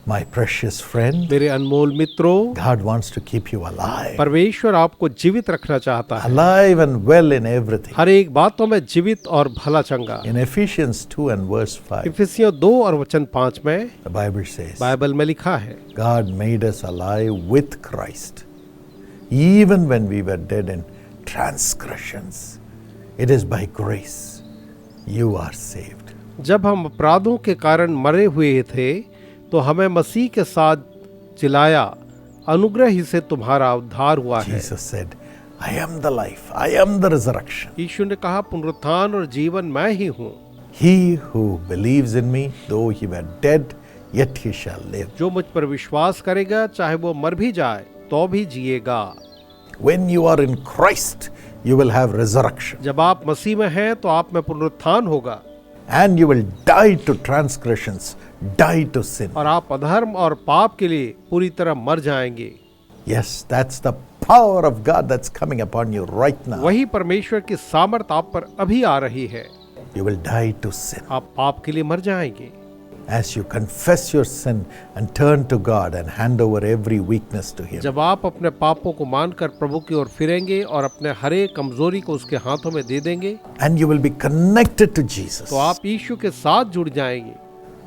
My precious friend, मेरे अनमोल मित्रों, God wants to keep you alive. परमेश्वर आपको जीवित रखना चाहता है, Alive and well in everything. हर एक बातों में जीवित और भला चंगा। In Ephesians 2 and verse 5, इफिसियों 2 और वचन 5 में the Bible says, बाइबल में लिखा है, God made us alive with Christ, even when we were dead in transgressions. It is by grace you are saved. जब हम अपराधों के कारण मरे हुए थे तो हमें मसीह के साथ जिलाया, अनुग्रह ही से तुम्हारा उद्धार हुआ है। Jesus said, I am the life, I am the resurrection. यीशु ने कहा, पुनरुत्थान और जीवन मैं ही हूँ। He who believes in me, though he were dead, yet he shall live. जो मुझ पर विश्वास करेगा, चाहे वो मर भी जाए तो भी जिएगा। When you are in Christ, you will have resurrection. जब आप मसीह में हैं तो आप में पुनरुत्थान होगा And you will die to transgressions, die to sin. और आप अधर्म और पाप के लिए पूरी तरह मर जाएंगे। Yes, that's the power of God that's coming upon you right now. वही परमेश्वर की सामर्थ आप पर अभी आ रही है। You will die to sin. आप पाप के लिए मर जाएंगे। As you confess your sin and turn to God and hand over every weakness to Him. जब आप अपने पापों को मानकर प्रभु की ओर फिरेंगे और अपने हर एक कमजोरी को उसके हाथों में दे देंगे, And you will be connected to Jesus. तो आप यीशु के साथ जुड़ जाएंगे।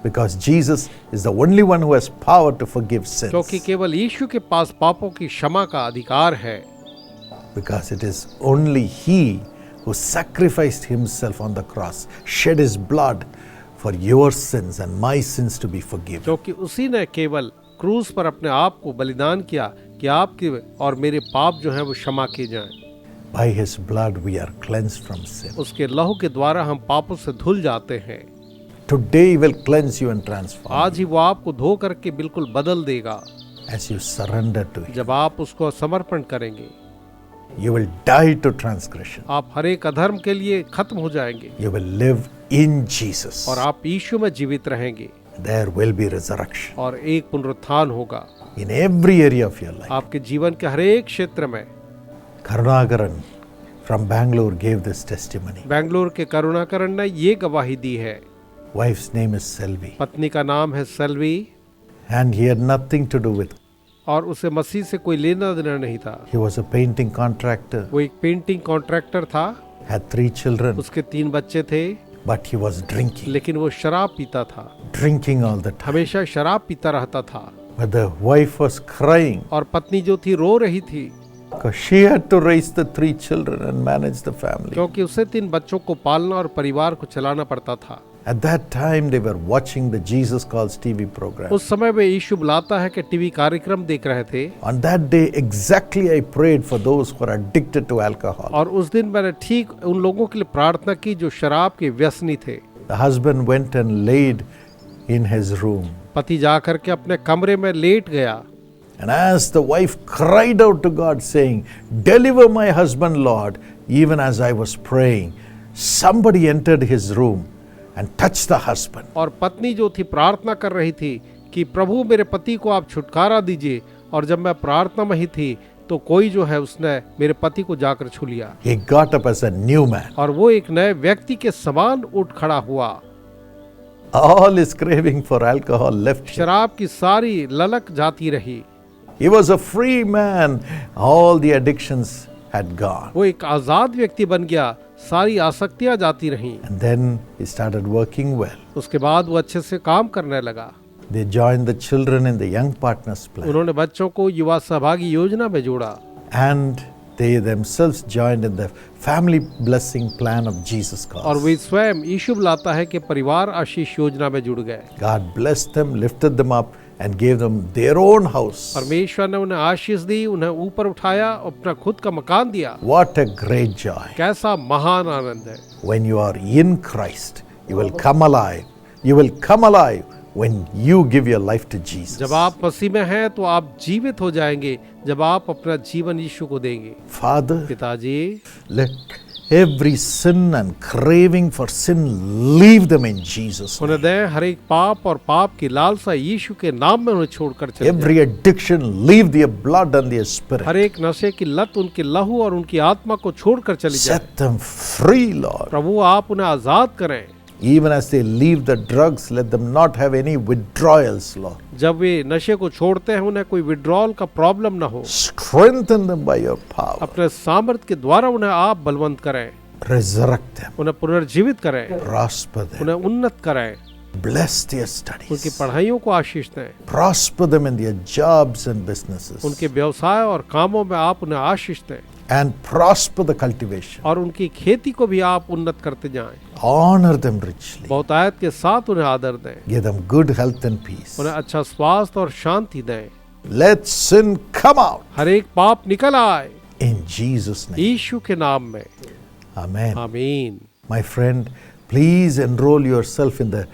Because Jesus is the only one who has power to forgive sins. क्योंकि केवल यीशु के पास पापों की क्षमा का अधिकार है। Because it is only He who sacrificed Himself on the cross, shed His blood for your sins and my sins to be forgiven. क्योंकि उसी ने केवल क्रूस पर अपने आप को बलिदान किया कि आपके और मेरे पाप जो हैं वो क्षमा किए जाएं। By His blood we are cleansed from sin. उसके लहू के द्वारा हम पापों से धुल जाते हैं। Today He will cleanse you and transform आज ही वो आपको धो करके बिल्कुल बदल देगा। as you surrender to Him. जब आप उसको समर्पण करेंगे, You will die to transgression. आप हर एक अधर्म के लिए खत्म हो जाएंगे You will live in Jesus. और आप यीशु में जीवित रहेंगे There will be resurrection और एक पुनरुत्थान होगा in every area of your life. आपके जीवन के हर एक क्षेत्र में। Karunakaran from Bangalore gave this testimony. Bengaluru के करुणाकरण ने ये गवाही दी है। Wife's name is Selvi. पत्नी का नाम है Selvi And he had nothing to do with it. और उसे मसीह से कोई लेना देना नहीं था। He was a painting contractor, वो एक पेंटिंग कॉन्ट्रैक्टर था, had 3 children, उसके 3 बच्चे थे, but he was drinking लेकिन वो शराब पीता था, all the time. हमेशा शराब पीता रहता था। But the wife was crying और पत्नी जो थी रो रही थी because she had to raise the 3 children and manage the family. क्योंकि उसे 3 बच्चों को पालना और परिवार को चलाना पड़ता था। At that time they were watching the Jesus Calls TV program. उस समय वे यीशु बुलाता है कि टीवी कार्यक्रम देख रहे थे। On that day exactly I prayed for those who are addicted to alcohol. और उस दिन मैंने ठीक उन लोगों के लिए प्रार्थना की जो शराब के व्यसनी थे। The husband went and laid in his room. पति जाकर के अपने कमरे में लेट गया And as the wife cried out to God saying, "Deliver my husband, Lord," even as I was praying, somebody entered his room and touched the husband. और पत्नी जो थी प्रार्थना कर रही थी कि प्रभु मेरे पति को आप छुटकारा दीजिए, और जब मैं प्रार्थना में ही थी तो कोई जो है उसने मेरे पति को जाकर छू लिया He got up as a new man. और वो एक नए व्यक्ति के समान उठ खड़ा हुआ। All his craving for alcohol left him. शराब की सारी ललक जाती रही। He was a free man. All the addictions had gone. वो एक आजाद व्यक्ति बन गया, सारी आसक्तियां जाती रहीं। And then he started working well. उसके बाद वो अच्छे से काम करने लगा। They joined the children in the Young Partners Plan. उन्होंने बच्चों को युवा सहभागी योजना में जोड़ा And they themselves joined in the family blessing plan of Jesus और Calls. वे स्वयं यीशु बुलाता है कि परिवार आशीष योजना में जुड़ गए। God blessed them, lifted them up and gave them their own house. परमेश्वर ने उन्हें आशीष दी, उन्हें ऊपर उठाया, अपना खुद का मकान दिया। What a great joy. कैसा महान आनंद है। When you are in Christ, you will come alive. You will come alive when you give your life to Jesus. जब आप मसीह में हैं तो आप जीवित हो जाएंगे जब आप अपना जीवन यीशु को देंगे। Father, पिताजी, let every sin and craving for sin leave them in Jesus' name. उन्हें दें हर एक पाप और पाप की लालसा यीशु के नाम में उन्हें छोड़कर चले जाएं। Every addiction, leave their blood and their spirit. हर एक नशे की लत उनके लहू और उनकी आत्मा को छोड़कर चली जाए। Set them free, Lord. प्रभु आप उन्हें आजाद करें। Even as they leave the drugs, let them not have any withdrawals, Lord. जब वे नशे को छोड़ते हैं उन्हें कोई विड्रॉल का प्रॉब्लम ना हो। Strengthen them by your power. अपने सामर्थ्य के द्वारा उन्हें आप बलवंत करें, Resurrect them. उन्हें पुनर्जीवित करें, Prosper them. उन्हें उन्नत करें, Bless their उनकी studies. पढ़ाइयों को आशीष दें, Prosper them in their jobs and businesses. उनके व्यवसाय और कामों में आप उन्हें आशीष दें And prosper the cultivation. और उनकी खेती को भी आप उन्नत करते जाएं। Honor them richly. बहुतायत के साथ उन्हें आदर दें, Give them good health and peace. उन्हें अच्छा स्वास्थ्य और शांति दें। Let sin come out. हर एक पाप निकल आए In Jesus' name. यीशु के नाम में, Amen. आमीन। My friend, please enroll yourself in the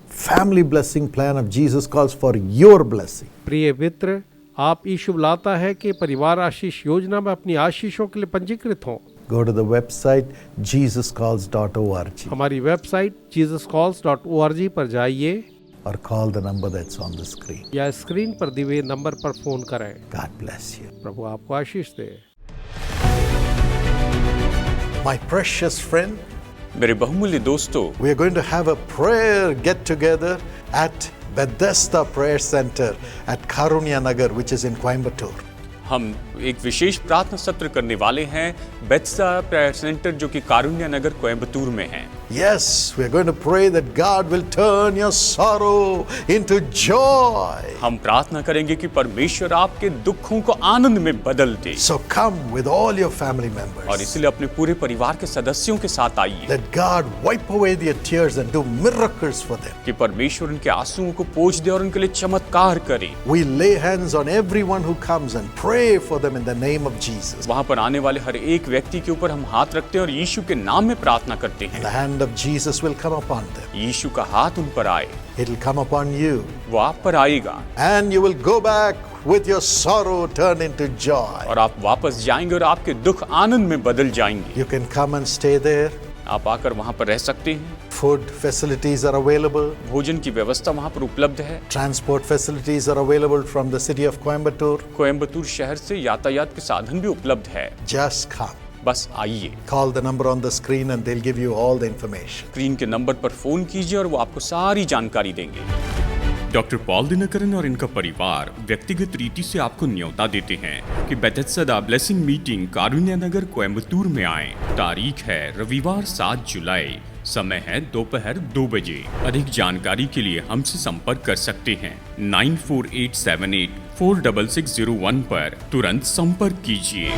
family blessing plan of Jesus calls for your blessing. प्रिय मित्र, आप यीशु बुलाता है कि परिवार आशीष योजना में अपनी आशीषों के लिए पंजीकृत हों। Go to the website jesuscalls.org हमारी वेबसाइट jesuscalls.org पर जाइए or call the number that's on the screen. या स्क्रीन पर दिए हुए नंबर पर फोन करें। God bless you. प्रभु आपको आशीष दे। My precious friend, मेरे बहुमूल्य दोस्तों, we are going to have a prayer get together at Bethesda Prayer Center at Karunya Nagar, which is in Coimbatore. हम एक विशेष प्रार्थना सत्र करने वाले हैं बेथेस्दा प्रेयर सेंटर जो कि कारुण्य नगर कोयम्बतूर में है। Yes, we are going to pray that God will turn your sorrow into joy. हम प्रार्थना करेंगे कि परमेश्वर आपके दुखों को आनंद में बदल दे। So come with all your family members. और इसलिए अपने पूरे परिवार के सदस्यों के साथ आइए Let God wipe away their tears and do miracles for them. कि परमेश्वर उनके आंसुओं को पोंछ दे और उनके लिए चमत्कार करे। We lay hands on everyone who comes and pray for them in the name of Jesus. वहाँ पर आने वाले हर एक व्यक्ति के ऊपर हम हाथ रखते हैं और यीशु के नाम में प्रार्थना करते The हैं। hand of Jesus will come upon them. यीशु का हाथ उन पर आए, It will come upon you. वो आप पर आएगा And you will go back with your sorrow turned into joy. और आप वापस जाएंगे और आपके दुख आनंद में बदल जाएंगे। You can come and stay there. आप आकर वहाँ पर रह सकते हैं। Food facilities are available. भोजन की व्यवस्था वहाँ पर उपलब्ध है। Transport facilities are available from the city of Coimbatore. Coimbatore शहर से यातायात के साधन भी उपलब्ध है। Just come. बस आइए, Call the number on the screen and they'll give you all the information. Screen के नंबर पर फोन कीजिए और वो आपको सारी जानकारी देंगे। डॉक्टर पॉल दिनकरन और इनका परिवार व्यक्तिगत रीति से आपको न्योता देते हैं कि बेथेस्दा ब्लेसिंग मीटिंग कारुण्य नगर कोयम्बतूर में आए। तारीख है रविवार 7 जुलाई, समय है दोपहर 2 बजे। अधिक जानकारी के लिए हमसे संपर्क कर सकते हैं 9487846601 पर तुरंत संपर्क कीजिए।